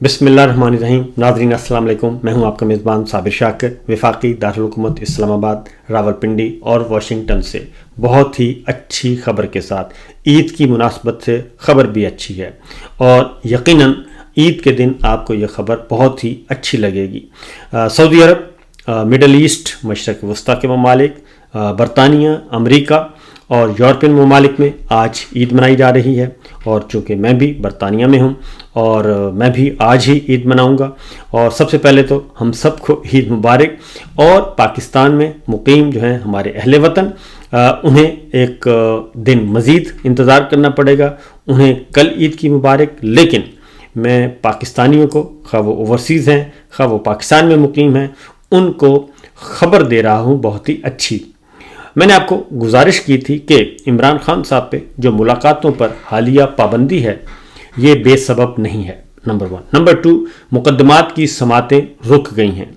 بسم اللہ الرحمن الرحیم. ناظرین السلام علیکم. میں ہوں آپ کا میزبان صابر شاکر. وفاقی دارالحکومت اسلام آباد، راولپنڈی اور واشنگٹن سے بہت ہی اچھی خبر کے ساتھ عید کی مناسبت سے خبر بھی اچھی ہے اور یقیناً عید کے دن آپ کو یہ خبر بہت ہی اچھی لگے گی. سعودی عرب، مڈل ایسٹ، مشرق وسطیٰ کے ممالک، برطانیہ، امریکہ اور یورپین ممالک میں آج عید منائی جا رہی ہے، اور چونکہ میں بھی برطانیہ میں ہوں اور میں بھی آج ہی عید مناؤں گا. اور سب سے پہلے تو ہم سب کو عید مبارک. اور پاکستان میں مقیم جو ہیں ہمارے اہل وطن، انہیں ایک دن مزید انتظار کرنا پڑے گا. انہیں کل عید کی مبارک. لیکن میں پاکستانیوں کو، خواہ وہ اوورسیز ہیں خواہ وہ پاکستان میں مقیم ہیں، ان کو خبر دے رہا ہوں بہت ہی اچھی. میں نے آپ کو گزارش کی تھی کہ عمران خان صاحب پہ جو ملاقاتوں پر حالیہ پابندی ہے یہ بے سبب نہیں ہے، نمبر 1. نمبر 2، مقدمات کی سماعتیں رک گئی ہیں.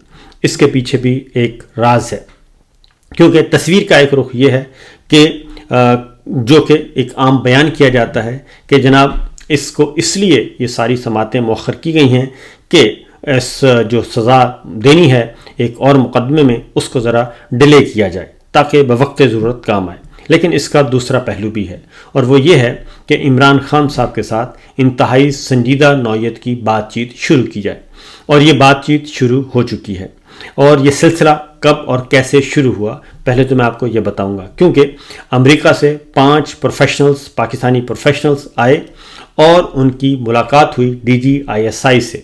اس کے پیچھے بھی ایک راز ہے، کیونکہ تصویر کا ایک رخ یہ ہے کہ جو کہ ایک عام بیان کیا جاتا ہے کہ جناب اس کو اس لیے یہ ساری سماعتیں مؤخر کی گئی ہیں کہ جو سزا دینی ہے ایک اور مقدمے میں اس کو ذرا ڈیلے کیا جائے تاکہ بوقت ضرورت کام آئے. لیکن اس کا دوسرا پہلو بھی ہے، اور وہ یہ ہے کہ عمران خان صاحب کے ساتھ انتہائی سنجیدہ نوعیت کی بات چیت شروع کی جائے، اور یہ بات چیت شروع ہو چکی ہے. اور یہ سلسلہ کب اور کیسے شروع ہوا پہلے تو میں آپ کو یہ بتاؤں گا، کیونکہ امریکہ سے 5 پاکستانی پروفیشنلز آئے اور ان کی ملاقات ہوئی DGISI سے،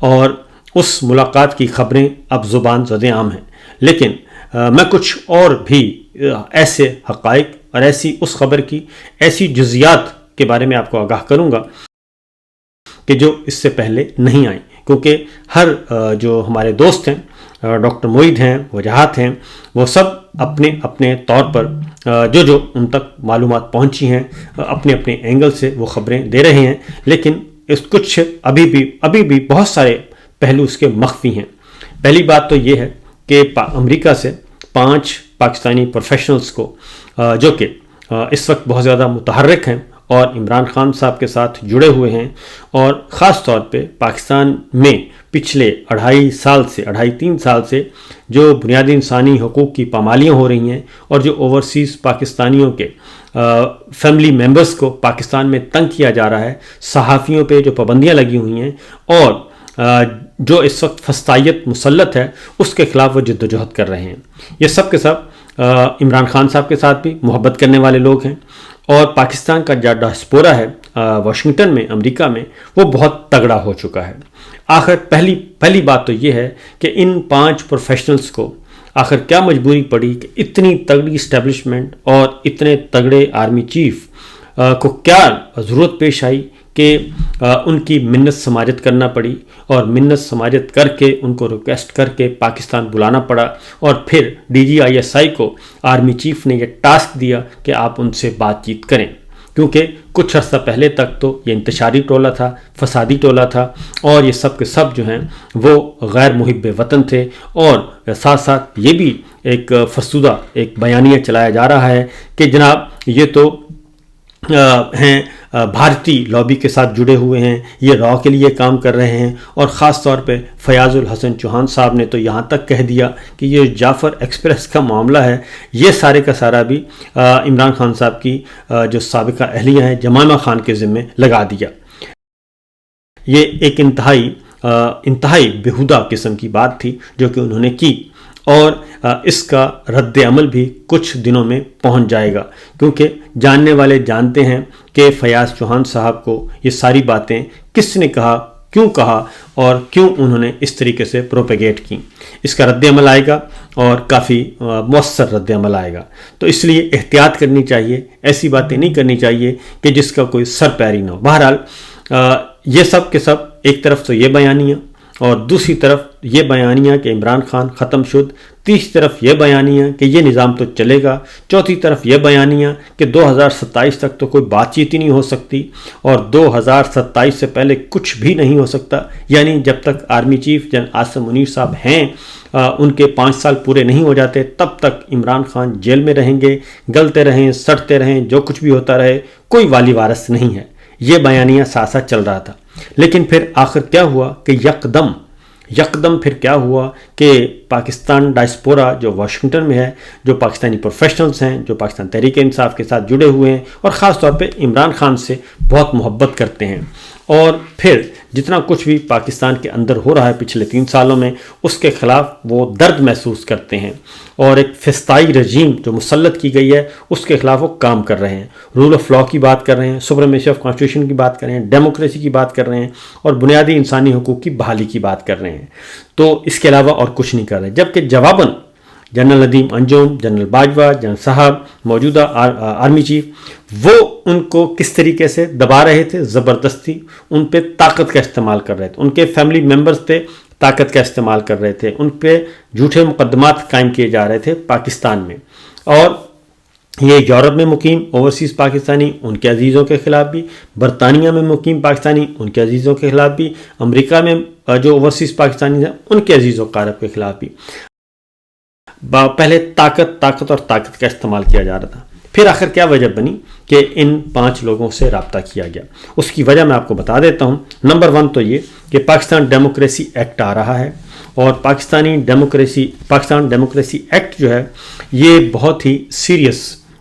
اور اس ملاقات کی خبریں اب زبان زد عام ہیں. لیکن میں کچھ اور بھی ایسے حقائق اور ایسی اس خبر کی ایسی جزیات کے بارے میں آپ کو آگاہ کروں گا کہ جو اس سے پہلے نہیں آئیں، کیونکہ ہر جو ہمارے دوست ہیں، ڈاکٹر معید ہیں، وجاہت ہیں، وہ سب اپنے اپنے طور پر جو ان تک معلومات پہنچی ہیں اپنے اپنے اینگل سے وہ خبریں دے رہے ہیں. لیکن کچھ ابھی بھی بہت سارے پہلو اس کے مخفی ہیں. پہلی بات تو یہ ہے کہ امریکہ سے 5 پاکستانی پروفیشنلز کو جو کہ اس وقت بہت زیادہ متحرک ہیں اور عمران خان صاحب کے ساتھ جڑے ہوئے ہیں، اور خاص طور پہ پاکستان میں پچھلے 3 سال سے جو بنیادی انسانی حقوق کی پامالیاں ہو رہی ہیں اور جو اوورسیز پاکستانیوں کے فیملی ممبرز کو پاکستان میں تنگ کیا جا رہا ہے، صحافیوں پہ جو پابندیاں لگی ہوئی ہیں، اور جو اس وقت فسطائیت مسلط ہے اس کے خلاف وہ جد و جہد کر رہے ہیں. یہ سب کے سب عمران خان صاحب کے ساتھ بھی محبت کرنے والے لوگ ہیں، اور پاکستان کا جو ڈاسپورا ہے واشنگٹن میں، امریکہ میں، وہ بہت تگڑا ہو چکا ہے. آخر پہلی بات تو یہ ہے کہ ان 5 پروفیشنلز کو آخر کیا مجبوری پڑی کہ اتنی تگڑی اسٹیبلشمنٹ اور اتنے تگڑے آرمی چیف کو کیا ضرورت پیش آئی کہ ان کی منت سماجت کرنا پڑی، اور منت سماجت کر کے ان کو ریکویسٹ کر کے پاکستان بلانا پڑا، اور پھر DGISI کو آرمی چیف نے یہ ٹاسک دیا کہ آپ ان سے بات چیت کریں. کیونکہ کچھ عرصہ پہلے تک تو یہ انتشاری ٹولہ تھا، فسادی ٹولہ تھا، اور یہ سب کے سب جو ہیں وہ غیر محب وطن تھے. اور ساتھ ساتھ یہ بھی ایک فرسودہ ایک بیانیہ چلایا جا رہا ہے کہ جناب یہ تو ہیں بھارتی لابی کے ساتھ جڑے ہوئے ہیں، یہ راؤ کے لیے کام کر رہے ہیں. اور خاص طور پہ فیاض الحسن چوہان صاحب نے تو یہاں تک کہہ دیا کہ یہ جعفر ایکسپریس کا معاملہ ہے، یہ سارے کا سارا بھی عمران خان صاحب کی جو سابقہ اہلیہ ہیں جمائمہ خان کے ذمے لگا دیا. یہ ایک انتہائی بیہودہ قسم کی بات تھی جو کہ انہوں نے کی، اور اس کا رد عمل بھی کچھ دنوں میں پہنچ جائے گا، کیونکہ جاننے والے جانتے ہیں کہ فیاض چوہان صاحب کو یہ ساری باتیں کس نے کہا اور کیوں انہوں نے اس طریقے سے پروپیگیٹ کی. اس کا رد عمل آئے گا اور کافی مؤثر رد عمل آئے گا. تو اس لیے احتیاط کرنی چاہیے، ایسی باتیں نہیں کرنی چاہیے کہ جس کا کوئی سر پیری نہ ہو. بہرحال یہ سب کے سب ایک طرف تو یہ بیانیہ، اور دوسری طرف یہ بیانیہ کہ عمران خان ختم شد، تیسری طرف یہ بیانیہ کہ یہ نظام تو چلے گا، چوتھی طرف یہ بیانیہ کہ 2027 تک تو کوئی بات چیت ہی نہیں ہو سکتی، اور 2027 سے پہلے کچھ بھی نہیں ہو سکتا. یعنی جب تک army chief general Asim Munir صاحب ہیں، ان کے 5 سال پورے نہیں ہو جاتے، تب تک عمران خان جیل میں رہیں گے، گلتے رہیں، سڑتے رہیں، جو کچھ بھی ہوتا رہے، کوئی والی وارث نہیں ہے. یہ بیانیہ ساتھ ساتھ چل رہا تھا. لیکن پھر آخر کیا ہوا کہ یکدم پھر کیا ہوا کہ پاکستان ڈائسپورا جو واشنگٹن میں ہے، جو پاکستانی پروفیشنلز ہیں، جو پاکستان تحریک انصاف کے ساتھ جڑے ہوئے ہیں اور خاص طور پہ عمران خان سے بہت محبت کرتے ہیں، اور پھر جتنا کچھ بھی پاکستان کے اندر ہو رہا ہے پچھلے 3 سالوں میں اس کے خلاف وہ درد محسوس کرتے ہیں، اور ایک فسطائی رجیم جو مسلط کی گئی ہے اس کے خلاف وہ کام کر رہے ہیں، رول آف لا کی بات کر رہے ہیں، سپریمیسی آف کانسٹیٹیوشن کی بات کر رہے ہیں، ڈیموکریسی کی بات کر رہے ہیں، اور بنیادی انسانی حقوق کی بحالی کی بات کر رہے ہیں، تو اس کے علاوہ اور کچھ نہیں کر رہے۔ جبکہ جواباً جنرل ندیم انجم، جنرل باجوہ، جنرل صاحب، موجودہ آرمی چیف، وہ ان کو کس طریقے سے دبا رہے تھے، زبردستی ان پہ طاقت کا استعمال کر رہے تھے، ان کے فیملی ممبرز پہ طاقت کا استعمال کر رہے تھے، ان پہ جھوٹے مقدمات قائم کیے جا رہے تھے پاکستان میں، اور یہ یورپ میں مقیم اوورسیز پاکستانی ان کے عزیزوں کے خلاف بھی، برطانیہ میں مقیم پاکستانی ان کے عزیزوں کے خلاف بھی، امریکہ میں جو اوورسیز پاکستانی ہیں ان کے عزیز و اقارب کے خلاف بھی پہلے طاقت اور طاقت کا استعمال کیا جا رہا تھا۔ پھر آخر کیا وجہ بنی کہ ان 5 لوگوں سے رابطہ کیا گیا؟ اس کی وجہ میں آپ کو بتا دیتا ہوں۔ نمبر 1 تو یہ کہ پاکستان ڈیموکریسی ایکٹ آ رہا ہے، اور پاکستان ڈیموکریسی ایکٹ جو ہے یہ بہت ہی سیریس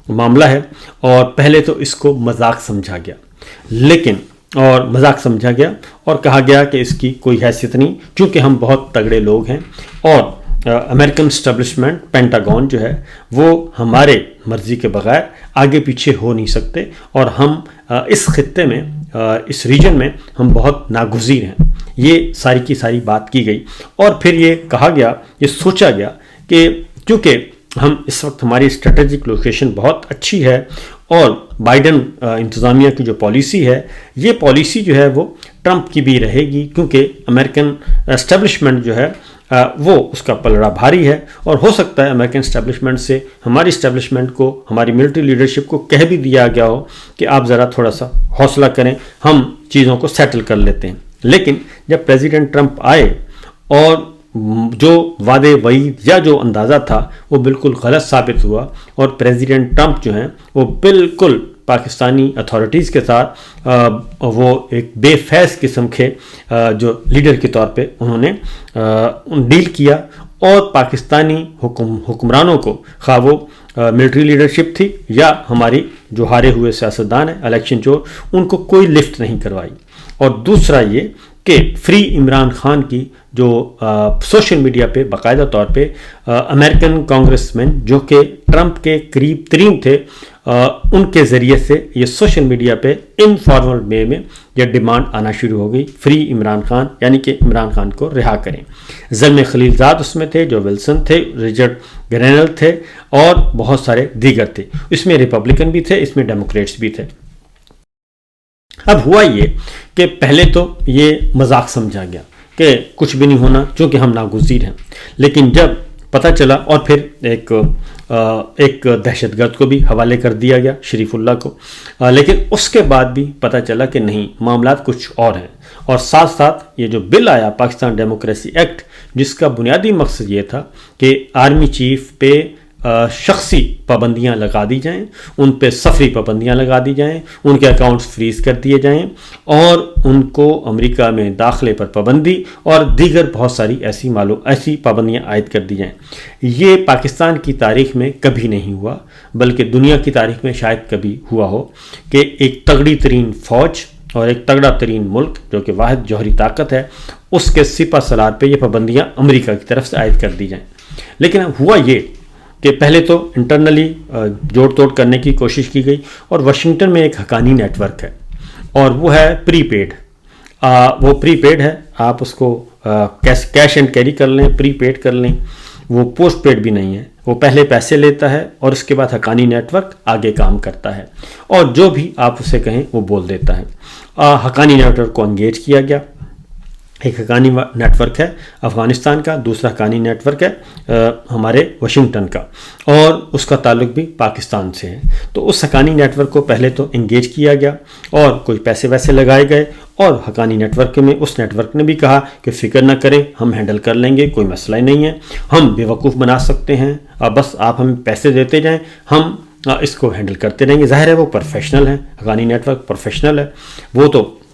معاملہ ہے، اور پہلے تو اس کو مذاق سمجھا گیا اور کہا گیا کہ اس کی کوئی حیثیت نہیں، چونکہ ہم بہت تگڑے لوگ ہیں، اور امریکن اسٹیبلشمنٹ پینٹاگون جو ہے وہ ہمارے مرضی کے بغیر آگے پیچھے ہو نہیں سکتے، اور ہم اس خطے میں اس ریجن میں ہم بہت ناگزیر ہیں۔ یہ ساری کی ساری بات کی گئی، اور پھر یہ کہا گیا، یہ سوچا گیا کہ کیونکہ ہم اس وقت ہماری اسٹریٹجک لوکیشن بہت اچھی ہے، اور بائیڈن انتظامیہ کی جو پالیسی ہے یہ پالیسی جو ہے وہ ٹرمپ کی بھی رہے گی، کیونکہ امریکن اسٹیبلشمنٹ جو ہے وہ اس کا پلڑا بھاری ہے، اور ہو سکتا ہے امریکن اسٹیبلشمنٹ سے ہماری اسٹیبلشمنٹ کو، ہماری ملٹری لیڈرشپ کو کہہ بھی دیا گیا ہو کہ آپ ذرا تھوڑا سا حوصلہ کریں، ہم چیزوں کو سیٹل کر لیتے ہیں۔ لیکن جب پریزیڈنٹ ٹرمپ آئے اور جو وعدے وعید یا جو اندازہ تھا وہ بالکل غلط ثابت ہوا، اور پریزیڈنٹ ٹرمپ جو ہیں وہ بالکل پاکستانی اتھارٹیز کے ساتھ وہ ایک بے فیض قسم کے جو لیڈر کے طور پہ انہوں نے ڈیل کیا، اور پاکستانی حکمرانوں کو، خواہ وہ ملٹری لیڈرشپ تھی یا ہماری جو ہارے ہوئے سیاستدان ہیں الیکشن چور، ان کو کوئی لفٹ نہیں کروائی۔ اور دوسرا یہ کہ فری عمران خان کی جو سوشل میڈیا پہ باقاعدہ طور پہ امریکن کانگریس مین جو کہ ٹرمپ کے قریب ترین تھے، ان کے ذریعے سے یہ سوشل میڈیا پہ انفارمل وے میں یہ ڈیمانڈ آنا شروع ہو گئی، فری عمران خان، یعنی کہ عمران خان کو رہا کریں۔ زلمے خلیل زاد اس میں تھے، جو ولسن تھے، رچرڈ گرینل تھے، اور بہت سارے دیگر تھے، اس میں ریپبلکن بھی تھے، اس میں ڈیموکریٹس بھی تھے۔ اب ہوا یہ کہ پہلے تو یہ مذاق سمجھا گیا کہ کچھ بھی نہیں ہونا چونکہ ہم ناگزیر ہیں، لیکن جب پتہ چلا، اور پھر ایک دہشت گرد کو بھی حوالے کر دیا گیا، شریف اللہ کو، لیکن اس کے بعد بھی پتہ چلا کہ نہیں، معاملات کچھ اور ہیں، اور ساتھ ساتھ یہ جو بل آیا پاکستان ڈیموکریسی ایکٹ، جس کا بنیادی مقصد یہ تھا کہ آرمی چیف پہ شخصی پابندیاں لگا دی جائیں، ان پہ سفری پابندیاں لگا دی جائیں، ان کے اکاؤنٹس فریز کر دیے جائیں، اور ان کو امریکہ میں داخلے پر پابندی اور دیگر بہت ساری ایسی پابندیاں عائد کر دی جائیں۔ یہ پاکستان کی تاریخ میں کبھی نہیں ہوا، بلکہ دنیا کی تاریخ میں شاید کبھی ہوا ہو کہ ایک تگڑی ترین فوج اور ایک تگڑا ترین ملک جو کہ واحد جوہری طاقت ہے، اس کے سپہ سالار پہ یہ پابندیاں امریکہ کی طرف سے عائد کر دی جائیں۔ لیکن ہوا یہ کہ پہلے تو انٹرنلی جوڑ توڑ کرنے کی کوشش کی گئی، اور واشنگٹن میں ایک حقانی نیٹ ورک ہے، اور وہ ہے پری پیڈ، وہ پری پیڈ ہے، آپ اس کو کیش اینڈ کیری کر لیں، پری پیڈ کر لیں، وہ پوسٹ پیڈ بھی نہیں ہے، وہ پہلے پیسے لیتا ہے اور اس کے بعد حقانی نیٹ ورک آگے کام کرتا ہے، اور جو بھی آپ اسے کہیں وہ بول دیتا ہے۔ حقانی نیٹ ورک کو انگیج کیا گیا، ایک حقانی نیٹ ورک ہے افغانستان کا، دوسرا حقانی نیٹ ورک ہے ہمارے واشنگٹن کا، اور اس کا تعلق بھی پاکستان سے ہے۔ تو اس حقانی نیٹ ورک کو پہلے تو انگیج کیا گیا، اور کوئی پیسے ویسے لگائے گئے، اور حقانی نیٹ ورک میں اس نیٹ ورک نے بھی کہا کہ فکر نہ کریں، ہم ہینڈل کر لیں گے، کوئی مسئلہ ہی نہیں ہے، ہم بیوقوف بنا سکتے ہیں، بس آپ ہمیں پیسے دیتے جائیں، ہم اس کو ہینڈل کرتے رہیں گے۔ ظاہر ہے وہ پروفیشنل ہیں، حقانی نیٹ ورک پروفیشنل ہے، وہ تو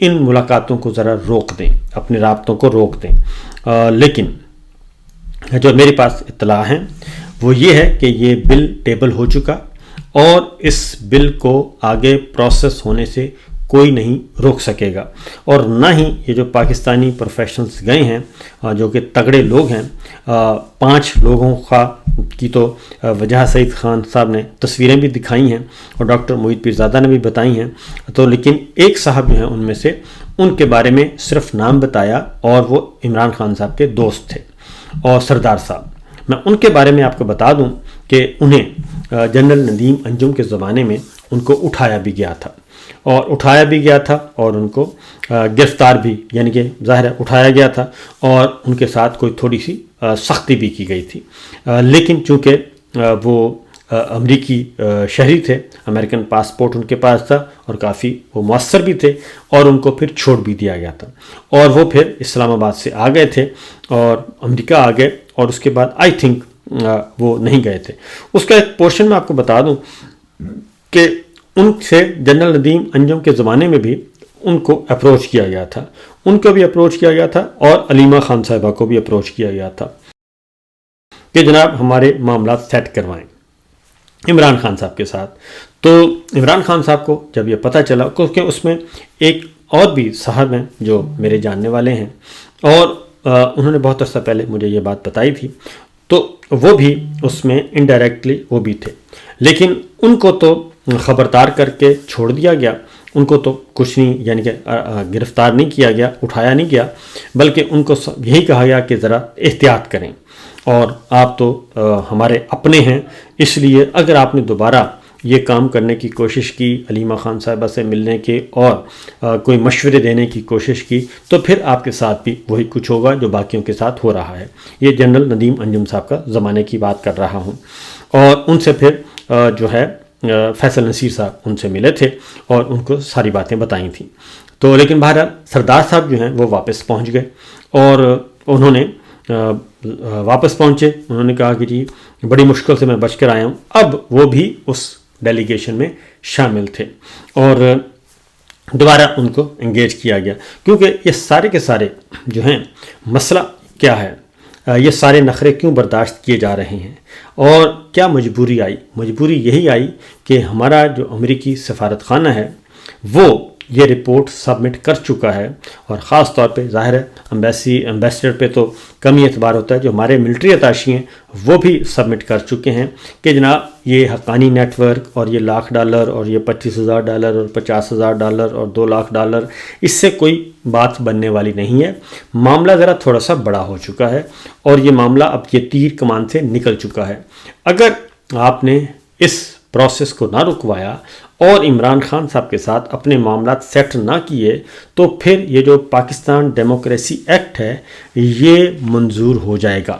ان ملاقاتوں کو ذرا روک دیں، اپنے رابطوں کو روک دیں۔ لیکن جو میرے پاس اطلاع ہیں وہ یہ ہے کہ یہ بل ٹیبل ہو چکا اور اس بل کو آگے پروسیس ہونے سے کوئی نہیں روک سکے گا، اور نہ ہی یہ جو پاکستانی پروفیشنلز گئے ہیں جو کہ تگڑے لوگ ہیں، 5 لوگوں کی تو وجہ سعید خان صاحب نے تصویریں بھی دکھائی ہیں اور ڈاکٹر محیط پیرزادہ نے بھی بتائی ہیں، تو لیکن ایک صاحب جو ہیں ان میں سے ان کے بارے میں صرف نام بتایا اور وہ عمران خان صاحب کے دوست تھے، اور سردار صاحب، میں ان کے بارے میں آپ کو بتا دوں کہ انہیں جنرل ندیم انجم کے زمانے میں ان کو اٹھایا بھی گیا تھا اور ان کو گرفتار بھی، یعنی کہ ظاہر ہے اٹھایا گیا تھا اور ان کے ساتھ کوئی تھوڑی سی سختی بھی کی گئی تھی، لیکن چونکہ وہ امریکی شہری تھے، امریکن پاسپورٹ ان کے پاس تھا اور کافی وہ مؤثر بھی تھے، اور ان کو پھر چھوڑ بھی دیا گیا تھا اور وہ پھر اسلام آباد سے آ گئے تھے اور امریکہ آ گئے، اور اس کے بعد آئی تھنک وہ نہیں گئے تھے۔ اس کا ایک پورشن میں آپ کو بتا دوں کہ ان سے جنرل ندیم انجم کے زمانے میں بھی ان کو اپروچ کیا گیا تھا، اور علیمہ خان صاحبہ کو بھی اپروچ کیا گیا تھا کہ جناب ہمارے معاملات سیٹ کروائیں عمران خان صاحب کے ساتھ۔ تو عمران خان صاحب کو جب یہ پتہ چلا، کیونکہ اس میں ایک اور بھی صاحب ہیں جو میرے جاننے والے ہیں اور انہوں نے بہت عرصہ پہلے مجھے یہ بات بتائی تھی، تو وہ بھی اس میں انڈائریکٹلی وہ بھی تھے، لیکن ان کو تو خبردار کر کے چھوڑ دیا گیا، ان کو تو کچھ نہیں، یعنی کہ گرفتار نہیں کیا گیا، اٹھایا نہیں گیا، بلکہ ان کو یہی کہا گیا کہ ذرا احتیاط کریں، اور آپ تو ہمارے اپنے ہیں، اس لیے اگر آپ نے دوبارہ یہ کام کرنے کی کوشش کی، علیمہ خان صاحبہ سے ملنے کے اور کوئی مشورے دینے کی کوشش کی، تو پھر آپ کے ساتھ بھی وہی کچھ ہوگا جو باقیوں کے ساتھ ہو رہا ہے۔ یہ جنرل ندیم انجم صاحب کا زمانے کی بات کر رہا ہوں، اور ان سے پھر جو ہے فیصل نصیر صاحب ان سے ملے تھے اور ان کو ساری باتیں بتائی تھیں، تو لیکن بہرحال سردار صاحب جو ہیں وہ واپس پہنچ گئے، اور انہوں نے واپس پہنچے، انہوں نے کہا کہ جی بڑی مشکل سے میں بچ کر آیا ہوں، اب وہ بھی اس ڈیلیگیشن میں شامل تھے اور دوبارہ ان کو انگیج کیا گیا، کیونکہ یہ سارے کے سارے جو ہیں مسئلہ کیا ہے، یہ سارے نخرے کیوں برداشت کیے جا رہے ہیں، اور کیا مجبوری آئی؟ مجبوری یہی آئی کہ ہمارا جو امریکی سفارت خانہ ہے وہ یہ رپورٹ سبمٹ کر چکا ہے، اور خاص طور پہ ظاہر ہے ایمبیسڈر پہ تو کم ہی اعتبار ہوتا ہے، جو ہمارے ملٹری اتاشی ہیں وہ بھی سبمٹ کر چکے ہیں کہ جناب یہ حقانی نیٹ ورک اور یہ $1,00,000 اور یہ $25,000 اور $50,000 اور $2,00,000 اس سے کوئی بات بننے والی نہیں ہے، معاملہ ذرا تھوڑا سا بڑا ہو چکا ہے، اور یہ معاملہ اب یہ تیر کمان سے نکل چکا ہے۔ اگر آپ نے اس پروسیس کو نہ رکوایا اور عمران خان صاحب کے ساتھ اپنے معاملات سیٹ نہ کیے، تو پھر یہ جو پاکستان ڈیموکریسی ایکٹ ہے یہ منظور ہو جائے گا،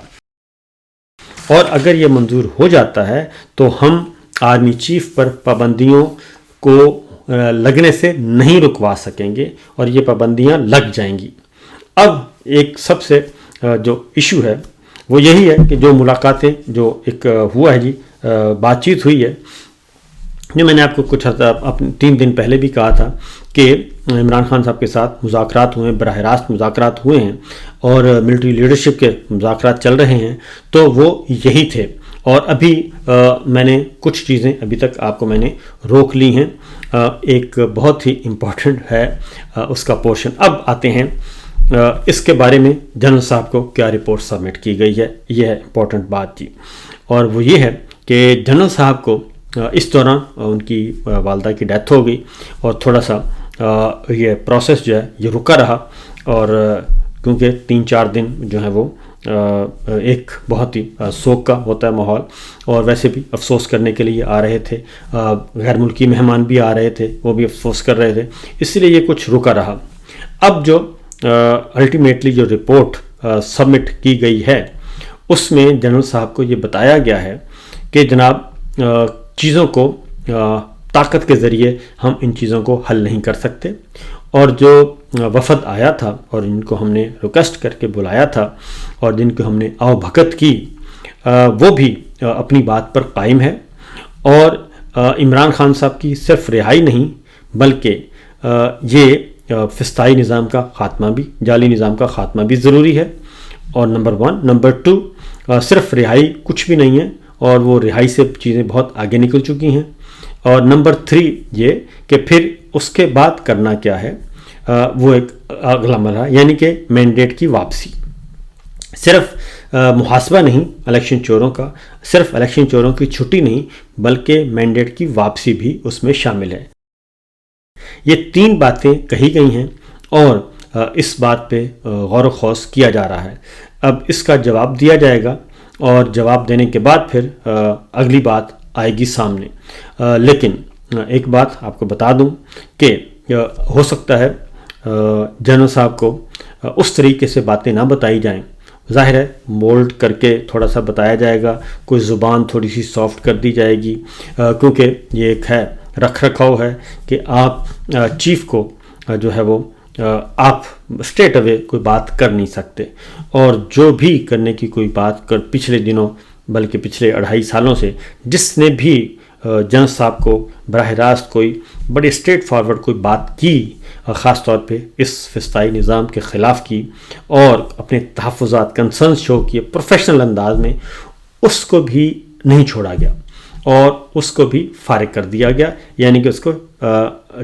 اور اگر یہ منظور ہو جاتا ہے تو ہم آرمی چیف پر پابندیوں کو لگنے سے نہیں رکوا سکیں گے، اور یہ پابندیاں لگ جائیں گی۔ اب ایک سب سے جو ایشو ہے وہ یہی ہے کہ جو ملاقاتیں جو ایک ہوا ہے جی، بات چیت ہوئی ہے، جو میں نے آپ کو کچھ 3 دن پہلے بھی کہا تھا کہ عمران خان صاحب کے ساتھ مذاکرات ہوئے ہیں، براہ راست مذاکرات ہوئے ہیں اور ملٹری لیڈرشپ کے مذاکرات چل رہے ہیں، تو وہ یہی تھے، اور ابھی میں نے کچھ چیزیں ابھی تک آپ کو میں نے روک لی ہیں، ایک بہت ہی امپورٹنٹ ہے اس کا پورشن۔ اب آتے ہیں اس کے بارے میں جنرل صاحب کو کیا رپورٹ سبمٹ کی گئی ہے، یہ ہے امپورٹنٹ بات جی، اور وہ یہ ہے کہ جنرل صاحب کو اس دوران ان کی والدہ کی ڈیتھ ہو گئی، اور تھوڑا سا یہ پروسیس جو ہے یہ رکا رہا، اور کیونکہ 3-4 دن جو ہے وہ ایک بہت ہی سوگ کا ہوتا ہے ماحول، اور ویسے بھی افسوس کرنے کے لیے آ رہے تھے، غیر ملکی مہمان بھی آ رہے تھے، وہ بھی افسوس کر رہے تھے، اس لیے یہ کچھ رکا رہا۔ اب جو الٹیمیٹلی جو رپورٹ سبمٹ کی گئی ہے اس میں جنرل صاحب کو یہ بتایا گیا ہے کہ جناب چیزوں کو طاقت کے ذریعے ہم ان چیزوں کو حل نہیں کر سکتے، اور جو وفد آیا تھا اور ان کو ہم نے ریکویسٹ کر کے بلایا تھا اور جن کو ہم نے آؤ بھگت کی، وہ بھی اپنی بات پر قائم ہے، اور عمران خان صاحب کی صرف رہائی نہیں بلکہ یہ فسطائی نظام کا خاتمہ بھی، جعلی نظام کا خاتمہ بھی ضروری ہے، اور نمبر 1۔ نمبر 2، صرف رہائی کچھ بھی نہیں ہے، اور وہ رہائی سے چیزیں بہت آگے نکل چکی ہیں۔ اور نمبر 3 یہ کہ پھر اس کے بعد کرنا کیا ہے، وہ ایک اگلا مرحلہ، یعنی کہ مینڈیٹ کی واپسی۔ صرف محاسبہ نہیں الیکشن چوروں کا، صرف الیکشن چوروں کی چھٹی نہیں، بلکہ مینڈیٹ کی واپسی بھی اس میں شامل ہے۔ یہ 3 باتیں کہی گئی ہیں، اور اس بات پہ غور و خوض کیا جا رہا ہے۔ اب اس کا جواب دیا جائے گا، اور جواب دینے کے بعد پھر اگلی بات آئے گی سامنے۔ لیکن ایک بات آپ کو بتا دوں کہ ہو سکتا ہے جنرل صاحب کو اس طریقے سے باتیں نہ بتائی جائیں، ظاہر ہے مولڈ کر کے تھوڑا سا بتایا جائے گا، کوئی زبان تھوڑی سی سافٹ کر دی جائے گی، کیونکہ یہ ایک ہے رکھ رکھاؤ ہے کہ آپ چیف کو جو ہے وہ آپ اسٹریٹ اوے کوئی بات کر نہیں سکتے، اور جو بھی کرنے کی کوئی بات کر پچھلے دنوں بلکہ پچھلے 2.5 سالوں سے جس نے بھی جنرل صاحب کو براہ راست کوئی بڑی اسٹریٹ فارورڈ کوئی بات کی، خاص طور پہ اس فسطائی نظام کے خلاف کی، اور اپنے تحفظات کنسرنز شو کیے پروفیشنل انداز میں، اس کو بھی نہیں چھوڑا گیا، اور اس کو بھی فارغ کر دیا گیا، یعنی کہ اس کو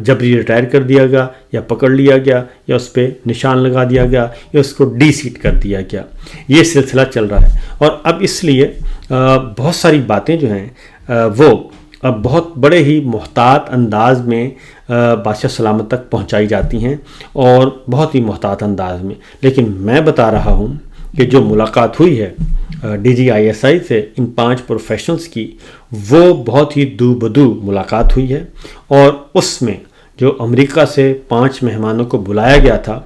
جبری ریٹائر کر دیا گیا، یا پکڑ لیا گیا، یا اس پہ نشان لگا دیا گیا، یا اس کو ڈی سیٹ کر دیا گیا۔ یہ سلسلہ چل رہا ہے، اور اب اس لیے بہت ساری باتیں جو ہیں وہ اب بہت بڑے ہی محتاط انداز میں بادشاہ سلامت تک پہنچائی جاتی ہیں، اور بہت ہی محتاط انداز میں۔ لیکن میں بتا رہا ہوں کہ جو ملاقات ہوئی ہے DGISI سے ان 5 پروفیشنلز کی، وہ بہت ہی دو بدو ملاقات ہوئی ہے، اور اس میں جو امریکہ سے 5 مہمانوں کو بلایا گیا تھا،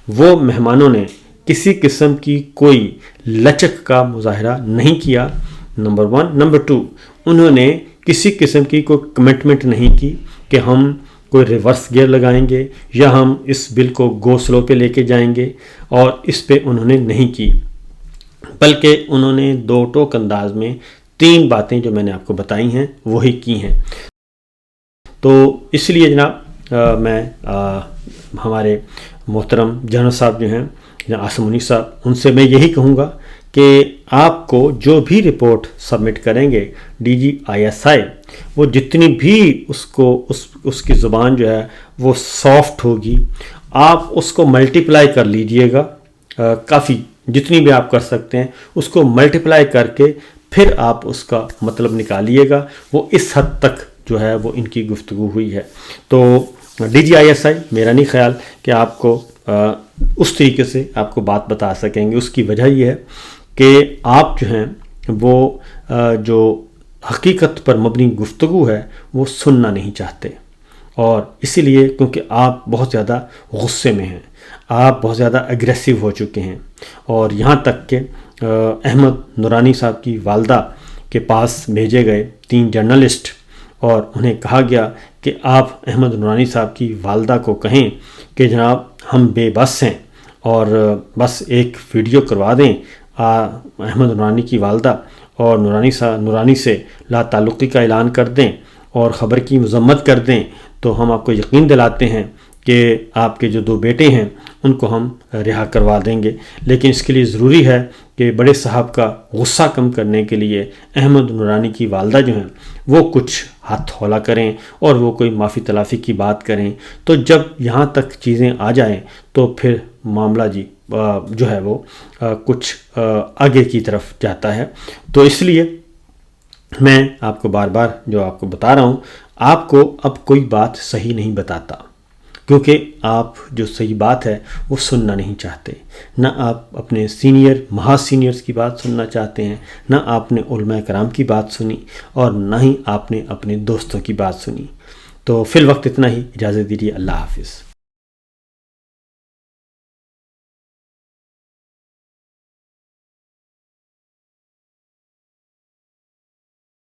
وہ مہمانوں نے کسی قسم کی کوئی لچک کا مظاہرہ نہیں کیا، نمبر 1۔ نمبر 2، انہوں نے کسی قسم کی کوئی کمٹمنٹ نہیں کی کہ ہم کوئی ریورس گیئر لگائیں گے، یا ہم اس بل کو گو سلو پہ لے کے جائیں گے، اور اس پہ انہوں نے نہیں کی، بلکہ انہوں نے 2 ٹوک انداز میں 3 باتیں جو میں نے آپ کو بتائی ہیں وہی کی ہیں۔ تو اس لیے جناب میں ہمارے محترم جنرل صاحب جو ہیں عاصم منیر صاحب، ان سے میں یہی کہوں گا کہ آپ کو جو بھی رپورٹ سبمٹ کریں گے DGISI، وہ جتنی بھی اس کی زبان جو ہے وہ سافٹ ہوگی، آپ اس کو ملٹیپلائی کر لیجئے گا، کافی جتنی بھی آپ کر سکتے ہیں اس کو ملٹیپلائی کر کے پھر آپ اس کا مطلب نکالیے گا۔ وہ اس حد تک جو ہے وہ ان کی گفتگو ہوئی ہے۔ تو DGISI میرا نہیں خیال کہ آپ کو اس طریقے سے آپ کو بات بتا سکیں گے۔ اس کی وجہ یہ ہے کہ آپ جو ہیں وہ جو حقیقت پر مبنی گفتگو ہے وہ سننا نہیں چاہتے، اور اسی لیے کیونکہ آپ بہت زیادہ غصے میں ہیں، آپ بہت زیادہ اگریسو ہو چکے ہیں، اور یہاں تک کہ احمد نورانی صاحب کی والدہ کے پاس بھیجے گئے 3 جرنلسٹ، اور انہیں کہا گیا کہ آپ احمد نورانی صاحب کی والدہ کو کہیں کہ جناب ہم بے بس ہیں، اور بس ایک ویڈیو کروا دیں احمد نورانی کی والدہ، اور نورانی سے لا تعلقی کا اعلان کر دیں، اور خبر کی مذمت کر دیں، تو ہم آپ کو یقین دلاتے ہیں کہ آپ کے جو 2 بیٹے ہیں ان کو ہم رہا کروا دیں گے۔ لیکن اس کے لیے ضروری ہے کہ بڑے صاحب کا غصہ کم کرنے کے لیے احمد نورانی کی والدہ جو ہیں وہ کچھ ہاتھ ہولہ کریں، اور وہ کوئی معافی تلافی کی بات کریں۔ تو جب یہاں تک چیزیں آ جائیں تو پھر معاملہ جو ہے وہ کچھ آگے کی طرف جاتا ہے۔ تو اس لیے میں آپ کو بار بار جو آپ کو بتا رہا ہوں، آپ کو اب کوئی بات صحیح نہیں بتاتا، کیونکہ آپ جو صحیح بات ہے وہ سننا نہیں چاہتے، نہ آپ اپنے محاذ سینئرز کی بات سننا چاہتے ہیں، نہ آپ نے علماء کرام کی بات سنی، اور نہ ہی آپ نے اپنے دوستوں کی بات سنی۔ تو فی الوقت اتنا ہی، اجازت دیجیے، اللہ حافظ۔